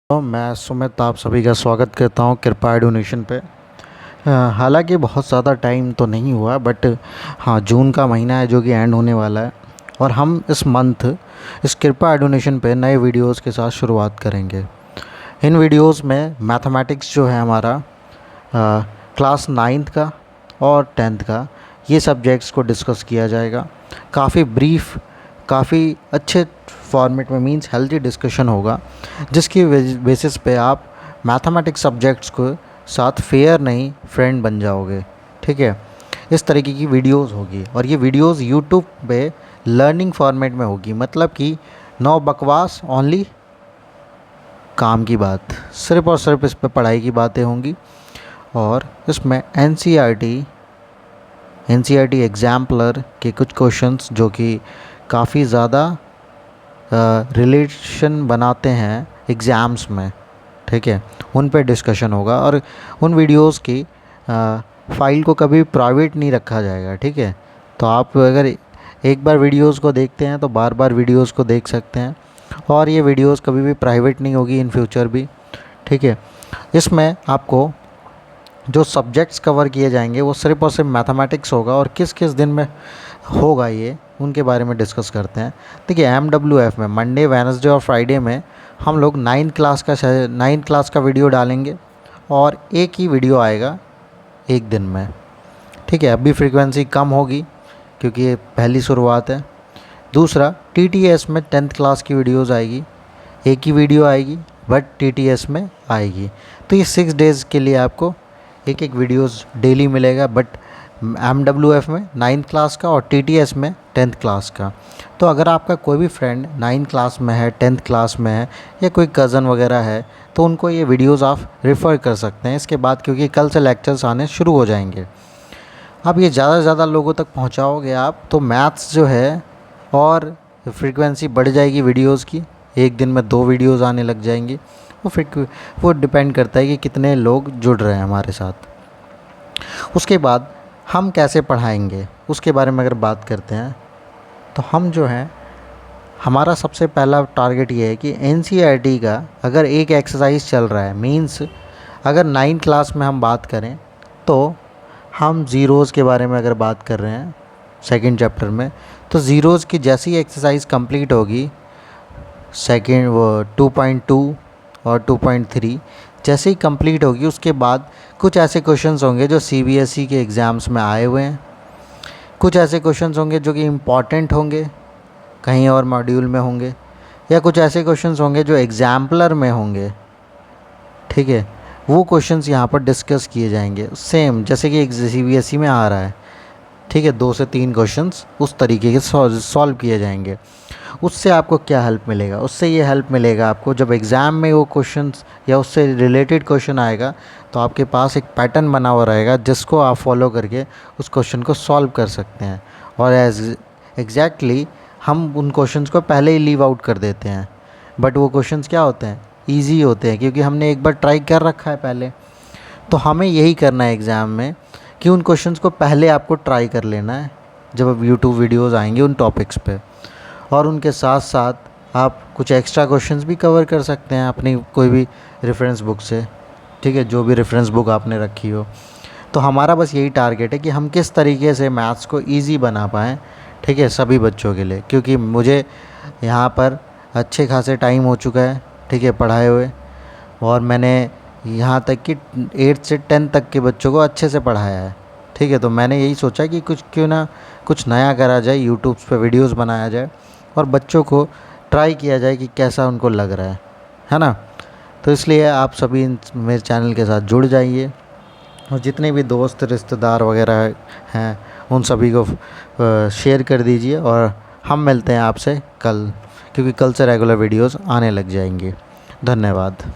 मैं सुमित आप सभी का स्वागत करता हूँ कृपा एडुनेशन पे। हालांकि बहुत ज़्यादा टाइम तो नहीं हुआ बट हाँ, जून का महीना है जो कि एंड होने वाला है और हम इस मंथ इस कृपा एडुनेशन पे नए वीडियोस के साथ शुरुआत करेंगे। इन वीडियोस में मैथमेटिक्स जो है हमारा क्लास 9th का और 10th का ये सब्जेक्ट्स को डिस्कस किया जाएगा। काफ़ी ब्रीफ, काफ़ी अच्छे फॉर्मेट में, मींस हेल्दी डिस्कशन होगा जिसकी बेसिस पे आप मैथमेटिक्स सब्जेक्ट्स को साथ फेयर नहीं फ्रेंड बन जाओगे। ठीक है, इस तरीके की वीडियोस होगी और ये वीडियोस यूट्यूब पे लर्निंग फॉर्मेट में होगी, मतलब कि नो बकवास, ओनली काम की बात, सिर्फ और सिर्फ इस पे पढ़ाई की बातें होंगी। और इसमें एनसीईआरटी एग्जाम्पलर के कुछ क्वेश्चंस जो कि काफ़ी ज़्यादा रिलेशन बनाते हैं एग्ज़ाम्स में, ठीक है, उन पे डिस्कशन होगा और उन वीडियोस की फ़ाइल को कभी प्राइवेट नहीं रखा जाएगा। ठीक है, तो आप अगर एक बार वीडियोस को देखते हैं तो बार बार वीडियोस को देख सकते हैं और ये वीडियोस कभी भी प्राइवेट नहीं होगी इन फ्यूचर भी। ठीक है, इसमें आपको जो सब्जेक्ट्स कवर किए जाएंगे वो सिर्फ और सिर्फ मैथमेटिक्स होगा और किस किस दिन में होगा ये उनके बारे में डिस्कस करते हैं। देखिए, MWF में मंडे, वेडनेसडे और फ्राइडे में हम लोग 9th क्लास का वीडियो डालेंगे और एक ही वीडियो आएगा एक दिन में। ठीक है, अभी फ्रीक्वेंसी कम होगी क्योंकि ये पहली शुरुआत है। दूसरा, TTS में 10th क्लास की वीडियोज़ आएगी, एक ही वीडियो आएगी बट TTS में आएगी। तो ये 6 डेज़ के लिए आपको एक एक वीडियोज़ डेली मिलेगा, बट MWF में 9th क्लास का और TTS में 10th क्लास का। तो अगर आपका कोई भी फ्रेंड 9th क्लास में है, 10th क्लास में है या कोई कज़न वगैरह है तो उनको ये वीडियोज़ आप रेफ़र कर सकते हैं इसके बाद, क्योंकि कल से लेक्चर्स आने शुरू हो जाएंगे। अब ये ज़्यादा से ज़्यादा लोगों तक पहुंचाओगे आप तो मैथ्स जो है और फ्रीक्वेंसी बढ़ जाएगी वीडियोज़ की, एक दिन में 2 वीडियोज़ आने लग जाएंगी। वो डिपेंड करता है कि कितने लोग जुड़ रहे हैं हमारे साथ। उसके बाद हम कैसे पढ़ाएंगे उसके बारे में अगर बात करते हैं तो हम जो है, हमारा सबसे पहला टारगेट ये है कि NCERT का अगर एक एक्सरसाइज चल रहा है, मींस अगर 9th क्लास में हम बात करें तो हम ज़ीरोज़ के बारे में अगर बात कर रहे हैं सेकंड चैप्टर में, तो ज़ीरोज़ की जैसी एक्सरसाइज कंप्लीट होगी सेकंड वो 2.2 और 2.3 जैसे ही कंप्लीट होगी, उसके बाद कुछ ऐसे क्वेश्चंस होंगे जो CBSE के एग्ज़ाम्स में आए हुए हैं, कुछ ऐसे क्वेश्चंस होंगे जो कि इम्पॉर्टेंट होंगे, कहीं और मॉड्यूल में होंगे, या कुछ ऐसे क्वेश्चंस होंगे जो एग्जाम्पलर में होंगे। ठीक है, वो क्वेश्चंस यहाँ पर डिस्कस किए जाएंगे सेम जैसे कि CBSE में आ रहा है। ठीक है, 2 से 3 क्वेश्चंस उस तरीके के सॉल्व किए जाएंगे। उससे आपको क्या हेल्प मिलेगा? उससे ये हेल्प मिलेगा आपको, जब एग्ज़ाम में वो क्वेश्चंस या उससे रिलेटेड क्वेश्चन आएगा तो आपके पास एक पैटर्न बना हुआ रहेगा जिसको आप फॉलो करके उस क्वेश्चन को सॉल्व कर सकते हैं। और एग्जैक्टली हम उन क्वेश्चंस को पहले ही लीव आउट कर देते हैं, बट वो क्वेश्चंस क्या होते हैं, ईजी होते हैं क्योंकि हमने एक बार ट्राई कर रखा है पहले। तो हमें यही करना है एग्ज़ाम में कि उन क्वेश्चंस को पहले आपको ट्राई कर लेना है जब अब यूट्यूब वीडियोज़ आएंगे उन टॉपिक्स पे, और उनके साथ साथ आप कुछ एक्स्ट्रा क्वेश्चंस भी कवर कर सकते हैं अपनी कोई भी रेफरेंस बुक से। ठीक है, जो भी रेफरेंस बुक आपने रखी हो। तो हमारा बस यही टारगेट है कि हम किस तरीके से मैथ्स को ईजी बना पाएँ, ठीक है, सभी बच्चों के लिए, क्योंकि मुझे यहाँ पर अच्छे खासे टाइम हो चुका है, ठीक है, पढ़ाए हुए, और मैंने यहाँ तक कि 8th से 10th तक के बच्चों को अच्छे से पढ़ाया है। ठीक है, तो मैंने यही सोचा कि क्यों ना कुछ नया करा जाए, यूट्यूब पे वीडियोस बनाया जाए और बच्चों को ट्राई किया जाए कि कैसा उनको लग रहा है ना। तो इसलिए आप सभी मेरे चैनल के साथ जुड़ जाइए और जितने भी दोस्त, रिश्तेदार वगैरह हैं उन सभी को शेयर कर दीजिए। और हम मिलते हैं आपसे कल, क्योंकि कल से रेगुलर वीडियोस आने लग जाएंगे। धन्यवाद।